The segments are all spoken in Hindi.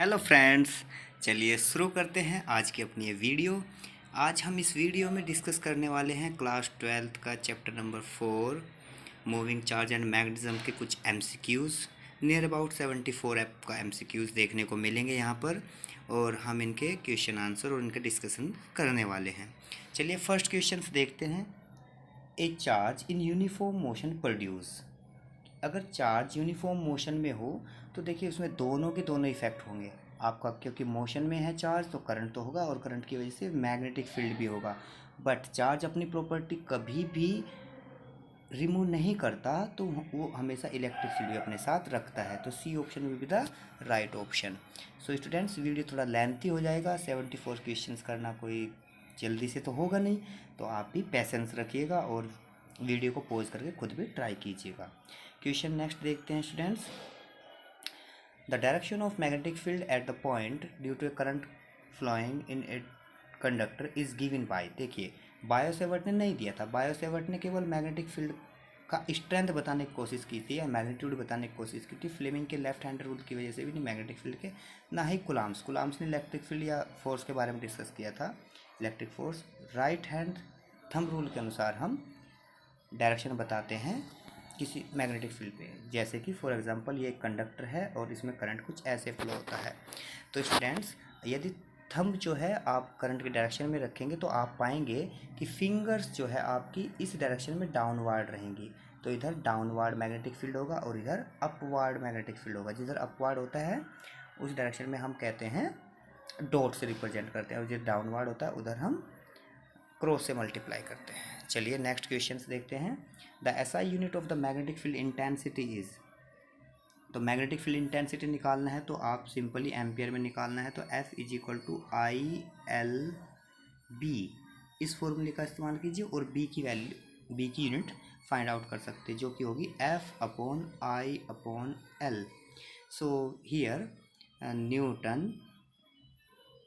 हेलो फ्रेंड्स, चलिए शुरू करते हैं आज की अपनी ये वीडियो। आज हम इस वीडियो में डिस्कस करने वाले हैं क्लास 12th का chapter number 4 moving charge and magnetism के कुछ एमसीक्यूज़। नियर अबाउट 74 ऐप का एमसीक्यूज़ देखने को मिलेंगे यहाँ पर, और हम इनके क्वेश्चन आंसर और इनके डिस्कशन करने वाले हैं। चलिए फर्स्ट क्वेश्चन देखते हैं। ए charge in uniform motion produce. अगर चार्ज यूनिफॉर्म मोशन में हो तो देखिए उसमें दोनों के दोनों इफेक्ट होंगे आपका, क्योंकि मोशन में है चार्ज तो करंट तो होगा और करंट की वजह से मैग्नेटिक फील्ड भी होगा। बट चार्ज अपनी प्रॉपर्टी कभी भी रिमूव नहीं करता, तो वो हमेशा इलेक्ट्रिक फील्ड भी अपने साथ रखता है। तो C option will be the right option. So students, video थोड़ा लेंथी हो जाएगा, 74 क्वेश्चंस करना कोई जल्दी से तो होगा नहीं, तो आप भी पेशेंस रखिएगा और वीडियो को पॉज करके खुद भी ट्राई कीजिएगा। क्वेश्चन नेक्स्ट देखते हैं students. The direction of magnetic field at the point due to a current flowing in a conductor is given by. देखिए बायो-सैवर्ट ने नहीं दिया था, बायो-सैवर्ट ने केवल मैग्नेटिक फील्ड का स्ट्रेंथ बताने की कोशिश की थी या मैग्नीट्यूड बताने की कोशिश की थी। फ्लेमिंग के लेफ्ट हैंड रूल की वजह से भी नहीं मैग्नेटिक फील्ड के, ना ही कुलाम्स ने इलेक्ट्रिक फील्ड या फोर्स के बारे में डिस्कस किया था। Electric force right hand thumb rule के अनुसार हम डायरेक्शन बताते हैं किसी मैग्नेटिक फील्ड पे। जैसे कि फॉर एग्जांपल ये एक कंडक्टर है और इसमें करंट कुछ ऐसे फ्लो होता है। तो स्टूडेंट्स, यदि थंब जो है आप करंट के डायरेक्शन में रखेंगे तो आप पाएंगे कि फिंगर्स जो है आपकी इस डायरेक्शन में डाउनवर्ड रहेंगी। तो इधर डाउनवर्ड मैग्नेटिक फील्ड होगा और इधर अपवर्ड मैग्नेटिक फील्ड होगा। जिधर अपवर्ड होता है उस डायरेक्शन में हम कहते हैं डॉट से रिप्रेजेंट करते हैं, और जिधर डाउनवर्ड होता है उधर हम क्रॉस से मल्टीप्लाई करते हैं। चलिए नेक्स्ट क्वेश्चन देखते हैं। The SI unit of the magnetic field intensity is. तो मैग्नेटिक फील्ड इंटेंसिटी निकालना है तो आप सिंपली एम्पियर में निकालना है, तो F is equal to I L B, इस फॉर्मूले का इस्तेमाल कीजिए और बी की वैल्यू, बी की यूनिट फाइंड आउट कर सकते हैं, जो कि होगी F upon I upon L. So here newton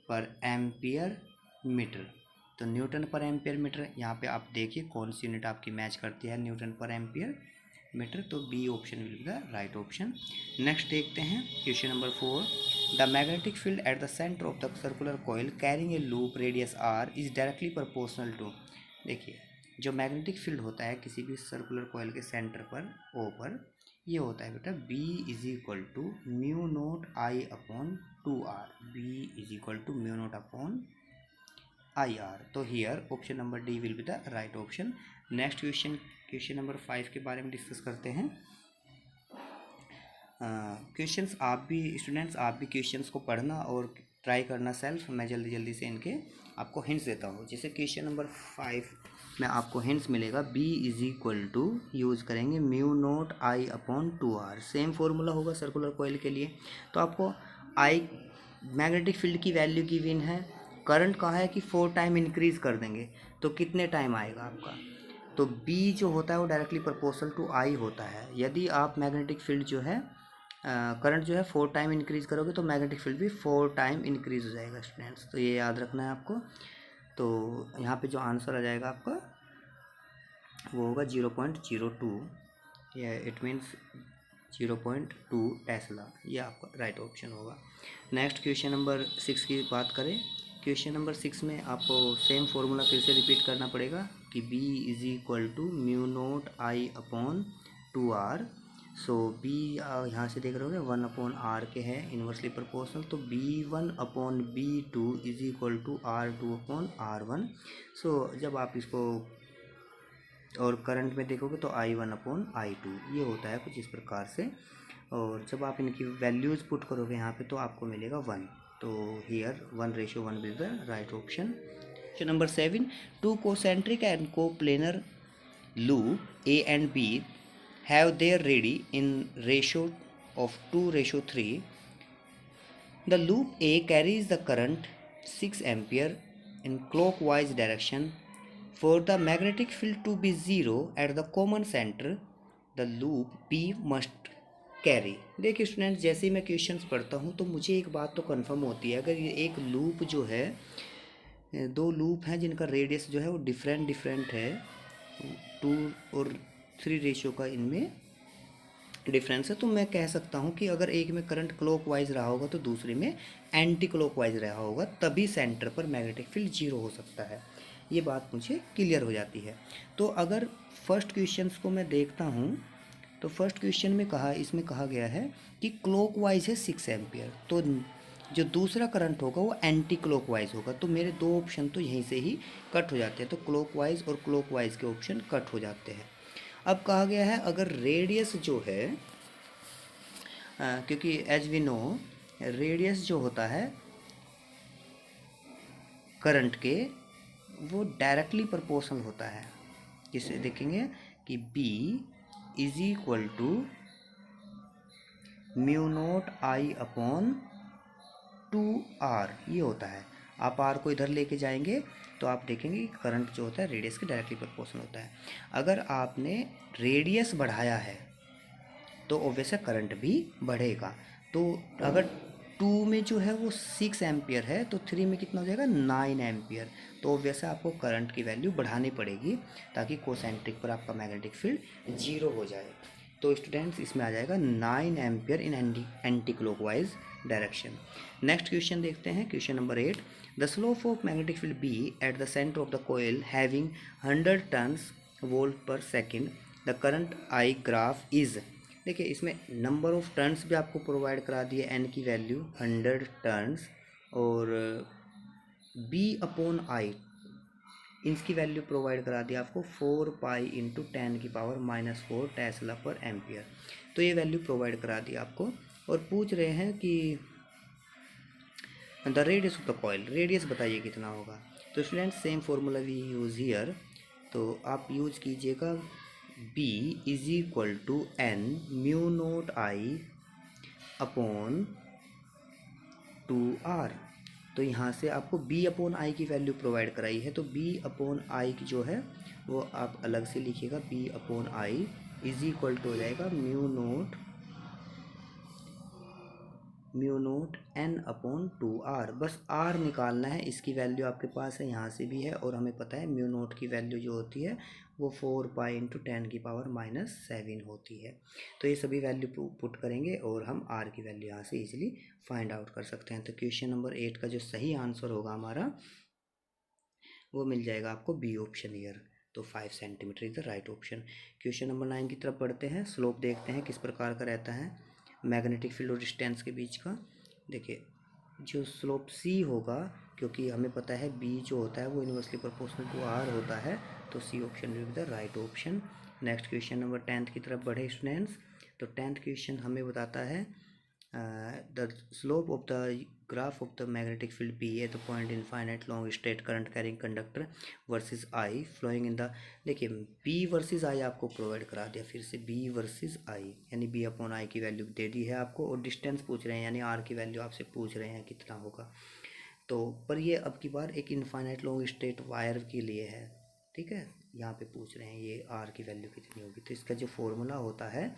per ampere metre. तो न्यूटन पर एम्पियर मीटर, यहाँ पे आप देखिए कौन सी यूनिट आपकी मैच करती है न्यूटन पर एम्पियर मीटर। तो B option will be the right option. Next देखते हैं question number 4। The magnetic field at the centre of the circular coil carrying a loop radius R is directly proportional to. देखिए जो मैग्नेटिक फील्ड होता है किसी भी सर्कुलर कॉइल के सेंटर पर ओ पर, ये होता है बेटा B is equal to mu naught I upon 2r। B is equal to mu naught upon I R. तो here option number D will be the right option. Next question number 5 के बारे में डिस्कस करते हैं। क्वेश्चंस आप भी स्टूडेंट्स, आप भी क्वेश्चंस को पढ़ना और ट्राई करना सेल्फ। मैं जल्दी जल्दी से इनके आपको हिंट्स देता हूँ। जैसे क्वेश्चन नंबर 5 में आपको हिंट्स मिलेगा, B is equal to use करेंगे mu naught I upon 2r। Same formula होगा सर्कुलर कॉइल के लिए। तो आपको आई मैग्नेटिक फील्ड की वैल्यू गिवन है, करंट कहा है कि 4 टाइम इंक्रीज़ कर देंगे, तो कितने टाइम आएगा आपका। तो B जो होता है वो डायरेक्टली प्रोपोर्शनल टू I होता है। यदि आप मैग्नेटिक फील्ड जो है करंट जो है 4 टाइम इंक्रीज़ करोगे तो मैग्नेटिक फील्ड भी 4 टाइम इंक्रीज़ हो जाएगा स्टूडेंट्स। तो ये याद रखना है आपको। तो यहाँ पे जो आंसर आ जाएगा आपका वो होगा 0.02, या इट मीन्स 0.2 टेस्ला। ये आपका राइट ऑप्शन होगा। नेक्स्ट क्वेश्चन नंबर 6 की बात करें। क्वेश्चन नंबर 6 में आपको सेम फॉर्मूला फिर से रिपीट करना पड़ेगा कि B is equal to mu naught I upon 2r। So B यहाँ से देख रहे होगे 1 अपॉन आर के है इन्वर्सली प्रोपोर्शनल, तो B1 upon B2 is equal to R2 upon R1। So जब आप इसको और करंट में देखोगे तो I1 अपॉन I2 ये होता है कुछ इस प्रकार से। और जब आप इनकी वैल्यूज़ पुट करोगे यहाँ पे तो आपको मिलेगा 1। तो here 1:1 will the right option. Question number 7। Two concentric and coplanar loop A and B have their ready in ratio of 2:3. The loop A carries the current 6 ampere in clockwise direction. For the magnetic field to be zero at the common center, the loop B must carry। देखिए स्टूडेंट्स, जैसे ही मैं क्वेश्चंस पढ़ता हूँ तो मुझे एक बात तो कंफर्म होती है, अगर ये एक लूप जो है, दो लूप हैं जिनका रेडियस जो है वो डिफरेंट है, 2 और 3 रेशियो का इनमें डिफरेंस है, तो मैं कह सकता हूँ कि अगर एक में करंट क्लॉकवाइज रहा होगा तो दूसरे में एंटी क्लॉकवाइज रहा होगा, तभी सेंटर पर मैग्नेटिक फील्ड जीरो हो सकता है। ये बात मुझे क्लियर हो जाती है। तो अगर फर्स्ट क्वेश्चन को मैं देखता हूँ तो फर्स्ट क्वेश्चन में इसमें कहा गया है कि क्लॉकवाइज है 6 एम्पियर, तो जो दूसरा करंट होगा वो एंटी क्लॉकवाइज होगा। तो मेरे दो ऑप्शन तो यहीं से ही कट हो जाते हैं, तो क्लॉकवाइज और क्लॉकवाइज के ऑप्शन कट हो जाते हैं। अब कहा गया है अगर रेडियस जो है, क्योंकि एज वी नो रेडियस जो होता है करंट के वो डायरेक्टली प्रोपोर्शनल होता है। जिसे देखेंगे कि B is equal to mu naught I upon 2R, ये होता है। आप R को इधर लेके जाएंगे तो आप देखेंगे कि करंट जो होता है रेडियस के डायरेक्टली प्रोपोर्शनल होता है। अगर आपने रेडियस बढ़ाया है तो ऑब्वियसली करंट भी बढ़ेगा। तो अगर 2 में जो है वो 6 एम्पियर है तो 3 में कितना हो जाएगा 9 एम्पियर। तो ऑब्वियसली आपको करंट की वैल्यू बढ़ानी पड़ेगी ताकि कोसेंट्रिक पर आपका मैग्नेटिक फील्ड जीरो हो जाए। तो स्टूडेंट्स इसमें आ जाएगा 9 ampere in anti clockwise direction. Next question देखते हैं, question number 8। The slope of magnetic field B at the centre of the coil having 100 turns volt per second, the current I graph is. देखिए इसमें नंबर ऑफ टर्न्स भी आपको प्रोवाइड करा दिए, एन की वैल्यू 100 टर्न्स, और बी अपॉन आई इसकी वैल्यू प्रोवाइड करा दिया आपको 4 पाई इंटू 10 की पावर -4 टेस्ला पर एम्पियर। तो ये वैल्यू प्रोवाइड करा दी आपको और पूछ रहे हैं कि the radius of the coil, radius बताइए कितना होगा। तो student same formula we use here, तो आप यूज़ कीजिएगा B is equal to N mu naught I upon 2R। तो यहाँ से आपको B अपॉन आई की वैल्यू प्रोवाइड कराई है, तो B अपॉन आई की जो है वो आप अलग से लिखिएगा। B upon I is equal to हो जाएगा mu naught N upon 2R। बस R निकालना है, इसकी वैल्यू आपके पास है, यहाँ से भी है, और हमें पता है म्यू नोट की वैल्यू जो होती है वो 4 पाई इंटू 10 की पावर -7 होती है। तो ये सभी वैल्यू पुट करेंगे और हम R की वैल्यू यहाँ से इजीली फाइंड आउट कर सकते हैं। तो क्वेश्चन नंबर 8 का जो सही आंसर होगा हमारा वो मिल जाएगा आपको बी ऑप्शन ईयर। तो 5 centimetre is the right option. Question number 9 की तरफ बढ़ते हैं। स्लोप देखते हैं किस प्रकार का रहता है मैग्नेटिक फील्ड और डिस्टेंस के बीच का। देखिए जो स्लोप सी होगा, क्योंकि हमें पता है बी जो होता है वो इनवर्सली प्रोपोर्शनल टू आर होता है, तो C option will be the right option. Next question number 10th की तरफ बढ़े स्टूडेंट्स। तो 10th क्वेश्चन हमें बताता है the slope of the graph of the magnetic field P at the point infinite long straight current carrying conductor versus I flowing in the. देखिए बी वर्सेस आई आपको प्रोवाइड करा दिया, फिर से बी वर्सेस आई, यानी बी अपॉन आई की वैल्यू दे दी है आपको, और डिस्टेंस पूछ रहे हैं यानी आर की वैल्यू आपसे पूछ रहे हैं कितना होगा। तो पर ये अब की बार एक इनफाइनाइट लॉन्ग स्ट्रेट वायर के लिए है, ठीक है, यहाँ पे पूछ रहे हैं ये आर की वैल्यू कितनी होगी। तो इसका जो फॉर्मूला होता है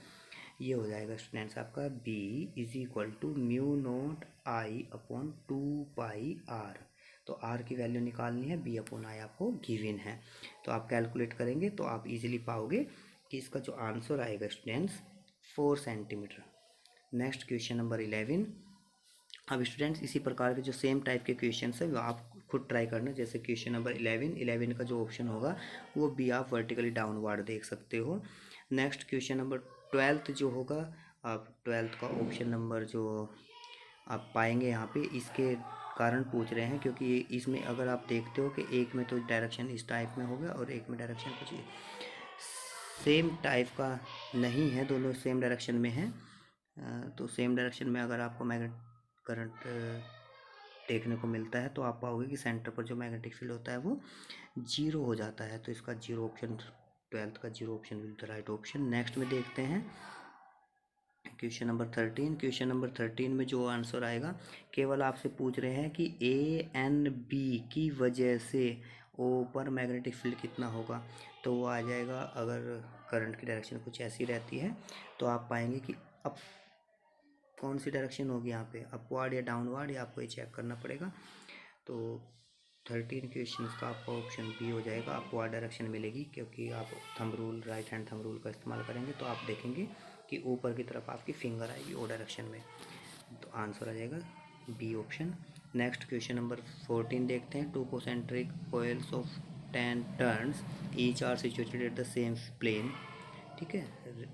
ये हो जाएगा स्टूडेंट्स आपका B is equal to mu naught I upon 2 pi R. तो R की वैल्यू निकालनी है, B अपॉन आई आपको गिवन है, तो आप कैलकुलेट करेंगे तो आप इजीली पाओगे कि इसका जो आंसर आएगा students 4 centimetre. Next question number 11। अब स्टूडेंट्स इसी प्रकार के जो सेम टाइप के क्वेश्चन है वो आप खुद ट्राई करना। जैसे क्वेश्चन नंबर 11 का जो ऑप्शन होगा वो भी आप वर्टिकली डाउनवर्ड देख सकते हो। नेक्स्ट क्वेश्चन नंबर 12 जो होगा, आप 12 का ऑप्शन नंबर जो आप पाएंगे यहाँ पे, इसके कारण पूछ रहे हैं क्योंकि इसमें अगर आप देखते हो कि एक में तो डायरेक्शन इस टाइप में हो गया और एक में डायरेक्शन कुछ सेम टाइप का नहीं है, दोनों सेम डायरेक्शन में है। तो सेम डायरेक्शन में अगर आपको मैग्नेट करंट देखने को मिलता है तो आप पाओगे कि सेंटर पर जो मैग्नेटिक फील्ड होता है वो जीरो हो जाता है। तो इसका जीरो ऑप्शन, 12 का zero option will the right option. Next में देखते हैं क्वेश्चन नंबर 13। क्वेश्चन नंबर 13 में जो आंसर आएगा, केवल आपसे पूछ रहे हैं कि ए एन बी की वजह से ओ पर मैग्नेटिक फील्ड कितना होगा। तो वो आ जाएगा, अगर करंट की डायरेक्शन कुछ ऐसी रहती है तो आप पाएंगे कि अब कौन सी डायरेक्शन होगी यहाँ पे, अपवर्ड या डाउनवर्ड, या आपको ये चेक करना पड़ेगा। तो 13 क्वेश्चन का आपका ऑप्शन बी हो जाएगा, अपवर्ड डायरेक्शन मिलेगी, क्योंकि आप thumb rule, right hand thumb rule का इस्तेमाल करेंगे तो आप देखेंगे कि ऊपर की तरफ आपकी फिंगर आएगी ओ डायरेक्शन में। तो आंसर आ जाएगा B option. Next question number 14 देखते हैं। 2 concentric coils of 10 turns each are situated at the same plane। ठीक है,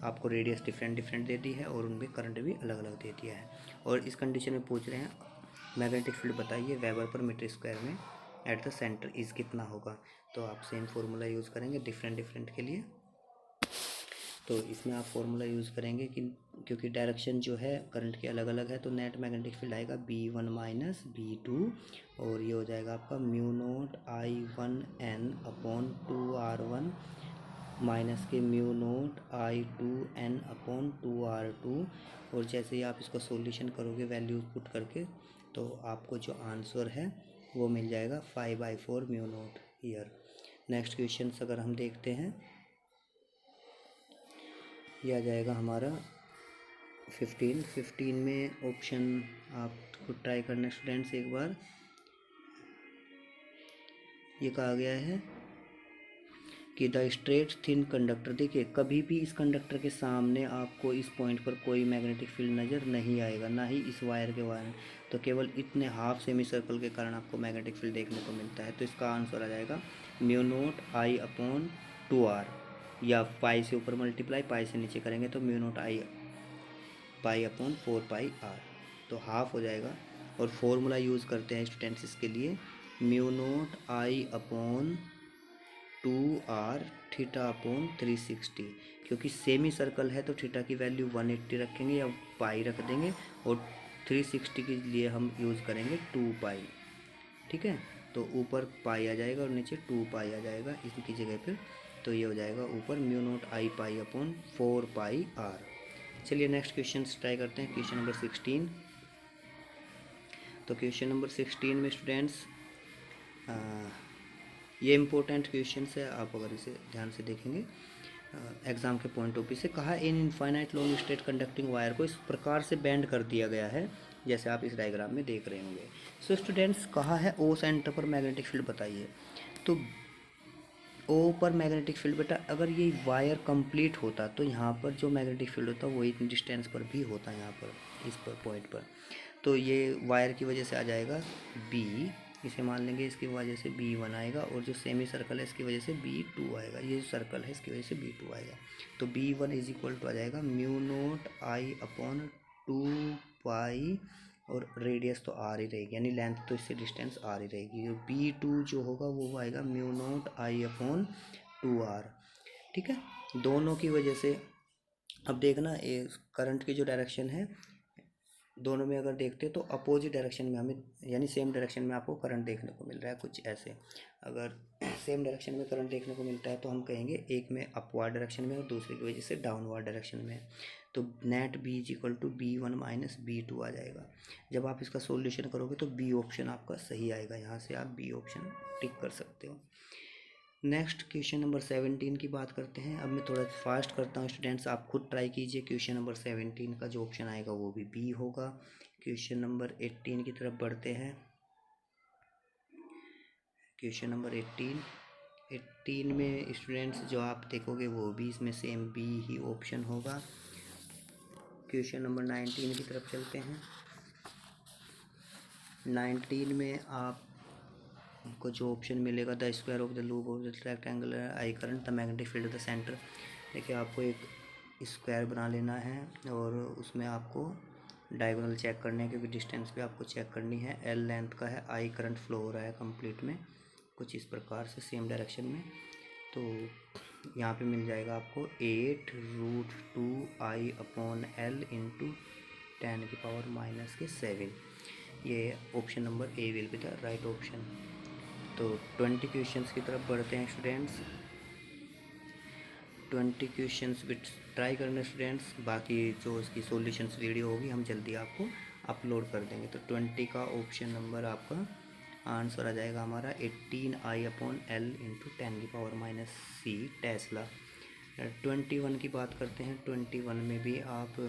आपको रेडियस डिफरेंट डिफरेंट दे दी है और उनमें करंट भी अलग अलग दे दिया है। और इस कंडीशन में पूछ रहे हैं मैग्नेटिक फील्ड बताइए वेबर पर मीटर स्क्वायर में एट द सेंटर इज कितना होगा। तो आप सेम फार्मूला यूज़ करेंगे डिफरेंट डिफरेंट के लिए। तो इसमें आप फार्मूला यूज़ करेंगे कि क्योंकि डायरेक्शन जो है करंट के अलग अलग है, तो नेट मैग्नेटिक फील्ड आएगा B1 माइनस B2 और ये हो जाएगा आपका mu naught I1N upon 2R1 minus के mu naught I2N upon 2R2। और जैसे ही आप इसको सॉल्यूशन करोगे वैल्यूज पुट करके, तो आपको जो आंसर है वो मिल जाएगा 5/4 mu naught year. Next question अगर हम देखते हैं, यह आ जाएगा हमारा 15 में ऑप्शन आप खुद ट्राई करना स्टूडेंट्स एक बार। ये कहा गया है कि द स्ट्रेट थिन कंडक्टर, देखिए कभी भी इस कंडक्टर के सामने आपको इस पॉइंट पर कोई मैग्नेटिक फील्ड नज़र नहीं आएगा, ना ही इस वायर के वायर, तो केवल इतने हाफ सेमी सर्कल के कारण आपको मैग्नेटिक फील्ड देखने को मिलता है। तो इसका आंसर आ जाएगा mu naught I upon 2R, या पाई से ऊपर मल्टीप्लाई पाई से नीचे करेंगे तो mu naught I pi upon 4πr, तो हाफ हो जाएगा। और फॉर्मूला यूज़ करते हैं स्टूडेंट्स इसके लिए mu naught I upon 2R theta upon 360, क्योंकि सेमी सर्कल है तो थीटा की वैल्यू 180 रखेंगे या पाई रख देंगे, और 360 के लिए हम यूज़ करेंगे 2 पाई। ठीक है, तो ऊपर पाई आ जाएगा और नीचे 2 पाई आ जाएगा इसकी जगह पर। तो ये हो जाएगा ऊपर mu naught I pi upon 4πr। चलिए नेक्स्ट क्वेश्चन ट्राई करते हैं, क्वेश्चन नंबर 16। तो क्वेश्चन नंबर 16 में स्टूडेंट्स ये इम्पोर्टेंट क्वेश्चन है, आप अगर इसे ध्यान से देखेंगे एग्ज़ाम के पॉइंट ऑफ व्यू से। कहा इन infinite long straight conducting wire को इस प्रकार से बेंड कर दिया गया है जैसे आप इस डायग्राम में देख रहे होंगे। सो स्टूडेंट्स कहा है ओ सेंटर पर मैग्नेटिक फील्ड बताइए। तो ओ पर मैग्नेटिक फील्ड बेटा अगर ये वायर कंप्लीट होता तो यहाँ पर जो मैग्नेटिक फील्ड होता वही डिस्टेंस पर भी होता यहाँ पर इस पर पॉइंट पर। तो ये वायर की वजह से आ जाएगा बी, इसे मान लेंगे इसकी वजह से B1 आएगा, और जो सेमी सर्कल है इसकी वजह से B2 आएगा, ये जो सर्कल है इसकी वजह से B2 आएगा। तो B1 इज इक्वल टू आ जाएगा म्यू नोट I अपॉन 2 पाई, और रेडियस तो R ही रहेगी, यानी लेंथ तो इससे डिस्टेंस R ही रहेगी। B2 जो होगा वो आएगा mu naught I upon 2R। ठीक है, दोनों की वजह से अब देखना ये करंट की जो डायरेक्शन है दोनों में अगर देखते तो अपोजिट डायरेक्शन में हमें, यानी सेम डायरेक्शन में आपको करंट देखने को मिल रहा है कुछ ऐसे। अगर सेम डायरेक्शन में करंट देखने को मिलता है तो हम कहेंगे एक में अपवर्ड डायरेक्शन में और दूसरे की वजह से डाउनवर्ड डायरेक्शन में। तो net B is equal to B1 minus B2 आ जाएगा। जब आप इसका सोल्यूशन करोगे तो बी ऑप्शन आपका सही आएगा, यहाँ से आप बी ऑप्शन टिक कर सकते हो। नेक्स्ट क्वेश्चन नंबर 17 की बात करते हैं। अब मैं थोड़ा फास्ट करता हूँ स्टूडेंट्स, आप खुद ट्राई कीजिए। क्वेश्चन नंबर 17 का जो ऑप्शन आएगा वो भी बी होगा। क्वेश्चन नंबर 18 की तरफ बढ़ते हैं। क्वेश्चन नंबर 18 में स्टूडेंट्स जो आप देखोगे वो भी इसमें सेम बी ही ऑप्शन होगा। क्वेश्चन नंबर 19 की तरफ चलते हैं। 19 में आपको जो ऑप्शन मिलेगा the square of the loop of the rectangular I current the magnetic field the centre. देखिए आपको एक स्क्वायर बना लेना है और उसमें आपको डायगोनल चेक करने हैं, क्योंकि डिस्टेंस भी आपको चेक करनी है। एल लेंथ का है, आई करंट फ्लो हो रहा है कंप्लीट में कुछ इस प्रकार से सेम डायरेक्शन में। तो यहाँ पे मिल जाएगा आपको 8√2 I अपॉन एल इंटू 10⁻⁻7। ये option number A will be the right option. तो 20 क्वेश्चंस की तरफ बढ़ते हैं स्टूडेंट्स। 20 क्वेश्चंस भी ट्राई करना स्टूडेंट्स, बाकी जो इसकी सॉल्यूशंस वीडियो होगी हम जल्दी आपको अपलोड कर देंगे। तो 20 का ऑप्शन नंबर आपका आंसर आ जाएगा हमारा 18I upon L into 10⁻⁻C Tesla. 21 की बात करते हैं। 21 में भी आप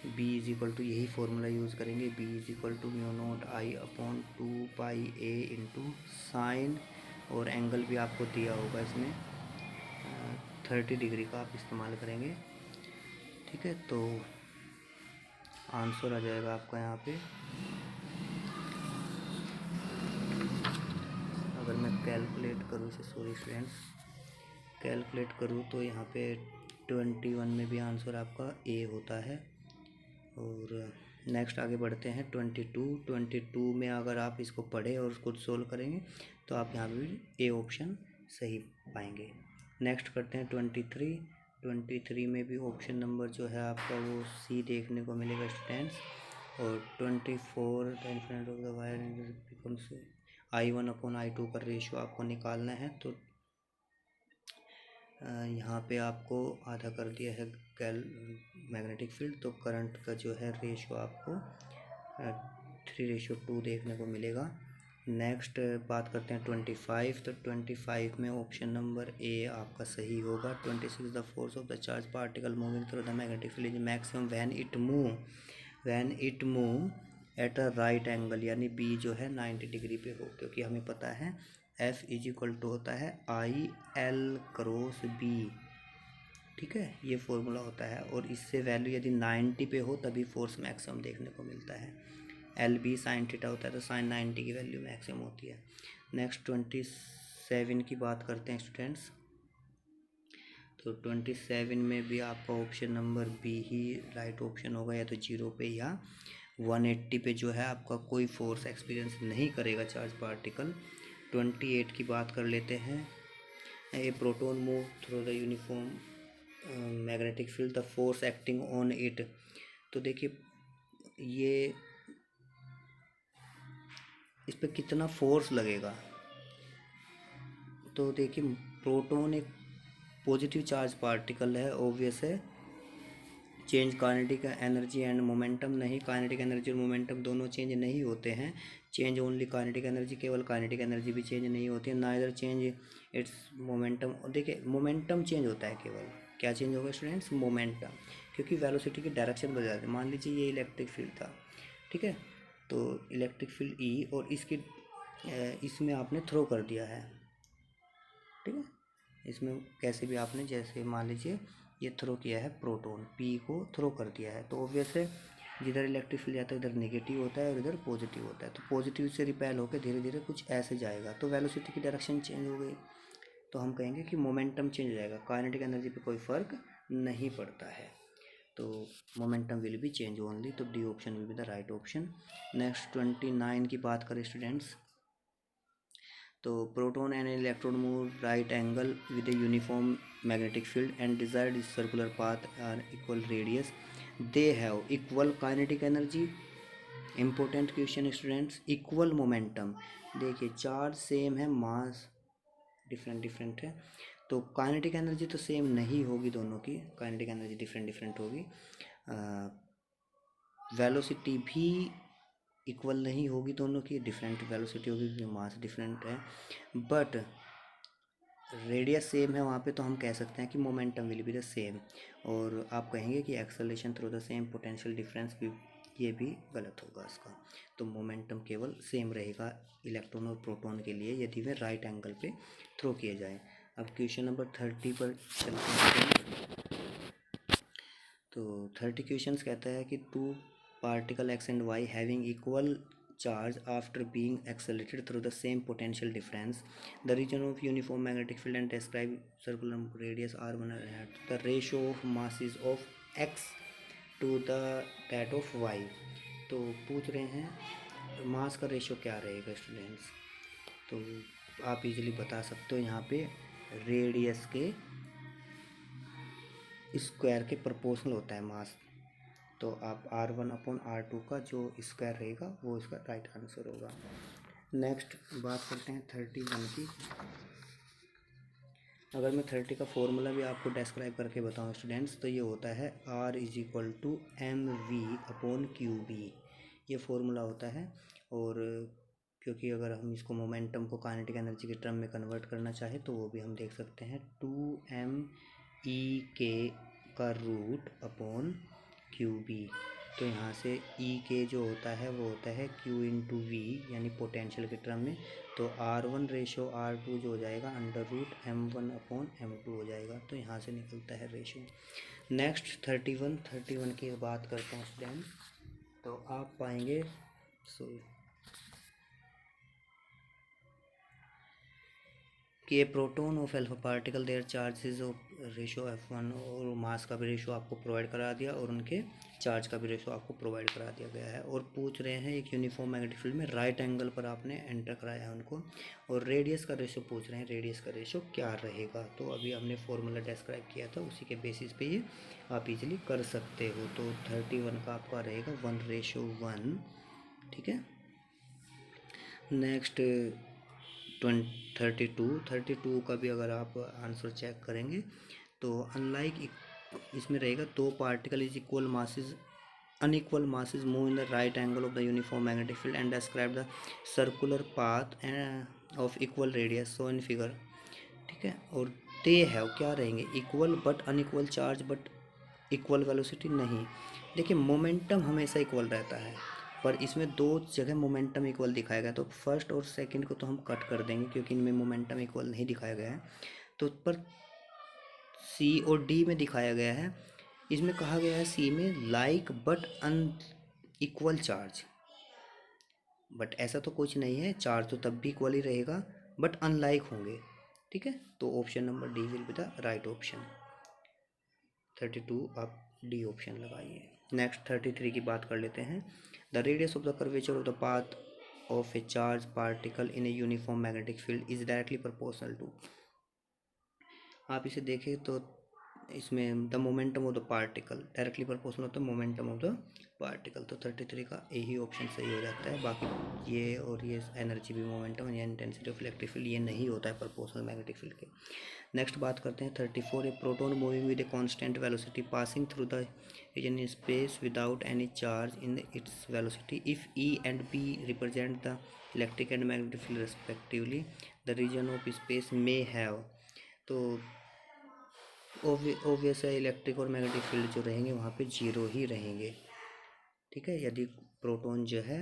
B इज इक्वल टू यही फॉर्मूला यूज़ करेंगे। B is equal to mu naught I upon 2πA into sine, और एंगल भी आपको दिया होगा इसमें 30 डिग्री का आप इस्तेमाल करेंगे। ठीक है, तो आंसर आ जाएगा आपका यहाँ पे, अगर मैं कैलकुलेट करूँ इसे, सॉरी स्टूडेंट्स, कैलकुलेट करूँ तो यहाँ पे 21 में भी आंसर आपका ए होता है। और नेक्स्ट आगे बढ़ते हैं 22 में अगर आप इसको पढ़े और खुद सोल्व करेंगे तो आप यहाँ पे भी ए ऑप्शन सही पाएंगे। नेक्स्ट करते हैं 23 में भी ऑप्शन नंबर जो है आपका वो सी देखने को मिलेगा स्टूडेंट्स। और 24 the infinite of the wire becomes I1/I2 का रेशो आपको निकालना है। तो यहाँ पे आपको आधा कर दिया है मैग्नेटिक फील्ड, तो करंट का जो है रेशो आपको 3:2 देखने को मिलेगा। नेक्स्ट बात करते हैं 25, तो 25 में ऑप्शन नंबर ए आपका सही होगा। 26 the force of the charge particle moving through the magnetic field is maximum when it move at a right angle, यानी बी जो है 90 डिग्री पे हो, क्योंकि हमें पता है F = होता है IL×B, ठीक है, ये फॉर्मूला होता है। और इससे वैल्यू यदि 90 पे हो तभी फोर्स मैक्सिमम देखने को मिलता है। LB sin थीटा होता है तो sin 90 की वैल्यू मैक्सिमम होती है। नेक्स्ट 27 की बात करते हैं स्टूडेंट्स। तो 27 में भी आपका ऑप्शन नंबर बी ही राइट ऑप्शन होगा, या तो 0 पे या 180 पे जो है आपका कोई फोर्स एक्सपीरियंस नहीं करेगा चार्ज पार्टिकल। 28 की बात कर लेते हैं। ए proton move through the uniform magnetic field, the force acting on it. तो देखिए ये इस पर कितना फोर्स लगेगा, तो देखिए प्रोटोन एक पॉजिटिव चार्ज पार्टिकल है, ऑब्वियस है। Change kinetic energy and momentum नहीं, काइनेटिक एनर्जी और मोमेंटम दोनों चेंज नहीं होते हैं। चेंज ओनली काइनेटिक एनर्जी, केवल काइनेटिक एनर्जी भी चेंज नहीं होती है। Neither change it's momentum. देखिए मोमेंटम चेंज होता है, केवल क्या चेंज होगा स्टूडेंट्स, मोमेंटम, क्योंकि वेलोसिटी की डायरेक्शन बदल जाती है। मान लीजिए ये इलेक्ट्रिक फील्ड था, ठीक है, तो इलेक्ट्रिक फील्ड ई, और इसकी इसमें आपने थ्रो कर दिया है, ठीक है, इसमें कैसे भी आपने, जैसे मान लीजिए ये थ्रो किया है, प्रोटॉन पी को थ्रो कर दिया है, तो ऑब्वियस है जिधर इलेक्ट्रिक फील्ड जाता है इधर नेगेटिव होता है और इधर पॉजिटिव होता है। तो पॉजिटिव से रिपेल होकर धीरे धीरे कुछ ऐसे जाएगा, तो वेलोसिटी की डायरेक्शन चेंज हो गई, तो हम कहेंगे कि मोमेंटम चेंज हो जाएगा। काइनेटिक एनर्जी पे कोई फ़र्क नहीं पड़ता है, तो momentum will be change only, तो D option will be the right option. Next 29 की बात करें स्टूडेंट्स। तो proton and electron move right angle with a uniform magnetic field and desired circular path are equal radius, they have equal kinetic energy. Important question students, equal momentum. देखिए चार्ज सेम है, मास डिफरेंट है, तो काइनेटिक एनर्जी तो सेम नहीं होगी दोनों की, काइनेटिक एनर्जी डिफरेंट होगी। वेलोसिटी भी इक्वल नहीं होगी दोनों की, डिफरेंट वेलोसिटी होगी क्योंकि मास डिफरेंट है। बट रेडियस सेम है वहाँ पे, तो हम कह सकते हैं कि momentum will be the same. और आप कहेंगे कि acceleration through the same potential difference भी, ये भी गलत होगा इसका। तो मोमेंटम केवल सेम रहेगा इलेक्ट्रॉन और प्रोटॉन के लिए यदि वे राइट एंगल पे थ्रो किए जाए। अब क्वेश्चन नंबर 30 पर चलते हैं। तो 30 क्वेश्चंस कहता है कि two particle x and y having equal charge after being accelerated through the same potential difference, the region of uniform magnetic field and describe circular radius r1 at the ratio of masses of x to the that of y। तो पूछ रहे हैं मास का रेशो क्या रहेगा स्टूडेंट्स, तो आप इजीली बता सकते हो यहाँ पे रेडियस के स्क्वायर के प्रोपोर्शनल होता है मास, तो आप R1/R2 का जो स्क्वायर रहेगा वो इसका राइट आंसर होगा। नेक्स्ट बात करते हैं 31 की। अगर मैं 30 का फॉर्मूला भी आपको डिस्क्राइब करके बताऊं स्टूडेंट्स, तो ये होता है R = mv/QB, ये फॉर्मूला होता है। और क्योंकि अगर हम इसको मोमेंटम को काइनेटिक एनर्जी के टर्म में कन्वर्ट करना चाहे तो वो भी हम देख सकते हैं, 2mE/K का √QB। तो यहाँ से E/K जो होता है वो होता है Q/V, यानी पोटेंशियल के टर्म में, तो R1/R2 जो हो जाएगा √m1/m2 हो जाएगा, तो यहाँ से निकलता है रेशो। नेक्स्ट 31 की बात करते हैं स्टूडेंट, तो आप पाएंगे कि ये proton of alpha particle their charges of ratio F1 और मास का भी रेशो आपको प्रोवाइड करा दिया और उनके चार्ज का भी रेशो आपको प्रोवाइड करा दिया गया है। और पूछ रहे हैं एक यूनिफॉर्म मैग्नेटिक फील्ड में राइट एंगल पर आपने एंटर कराया है उनको, और रेडियस का रेशो पूछ रहे हैं, रेडियस का रेशो क्या रहेगा। तो अभी हमने फॉर्मूला डिस्क्राइब किया था, उसी के बेसिस पे ये आप इजीली कर सकते हो। तो 31 का आपका रहेगा 1:1, ठीक है। नेक्स्ट 32 का भी अगर आप आंसर चेक करेंगे तो अनलाइक इसमें रहेगा दो particle is equal masses unequal masses move in the right angle of the uniform magnetic field and describe the circular path of equal radius so in figure, ठीक है। और दे है क्या रहेंगे, equal but unequal charge but equal velocity नहीं। देखिए मोमेंटम हमेशा इक्वल रहता है, पर इसमें दो जगह मोमेंटम इक्वल दिखाया गया, तो फर्स्ट और सेकंड को तो हम कट कर देंगे क्योंकि इनमें मोमेंटम इक्वल नहीं दिखाया गया है। तो पर सी और डी में दिखाया गया है, इसमें कहा गया है सी में like but unequal charge, but ऐसा तो कुछ नहीं है, चार्ज तो तब भी इक्वल ही रहेगा बट अनलाइक होंगे, ठीक है। तो option number D will be the right option. 32 आप डी ऑप्शन लगाइए। नेक्स्ट 33 की बात कर लेते हैं। The radius of the curvature of the path of a charge particle in a uniform magnetic field is directly proportional to, आप इसे देखें तो इसमें the momentum of the particle directly proportional होता है मोमेंटम ऑफ द पार्टिकल। तो 33 का यही ऑप्शन सही हो जाता है। बाकी ये और ये एनर्जी भी मोमेंटम या इंटेंसिटी ऑफ इलेक्ट्रिक फील्ड ये नहीं होता है प्रोपोर्शनल मैग्नेटिक फील्ड के। नेक्स्ट बात करते हैं 34, a proton moving with a constant velocity passing through the region in space without any charge in its velocity if E and B represent the electric and magnetic field respectively the region of space may have, तो ऑब्वियस है इलेक्ट्रिक और मैग्नेटिक फील्ड जो रहेंगे वहाँ पे जीरो ही रहेंगे, ठीक है। यदि प्रोटॉन जो है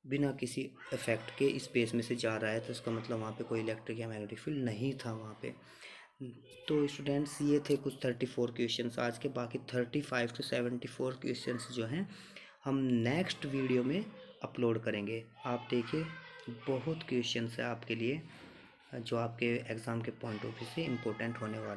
बिना किसी इफेक्ट के स्पेस में से जा रहा है तो इसका मतलब वहाँ पे कोई इलेक्ट्रिक या मैग्नेटिक फील्ड नहीं था वहाँ पे। तो स्टूडेंट्स ये थे कुछ 34 क्वेश्चंस आज के। बाकी 35 to 74 क्वेश्चंस जो हैं हम नेक्स्ट वीडियो में अपलोड करेंगे। आप देखिए बहुत क्वेश्चंस है आपके लिए जो आपके एग्ज़ाम के पॉइंट ऑफ व्यू से इम्पोर्टेंट होने वाले।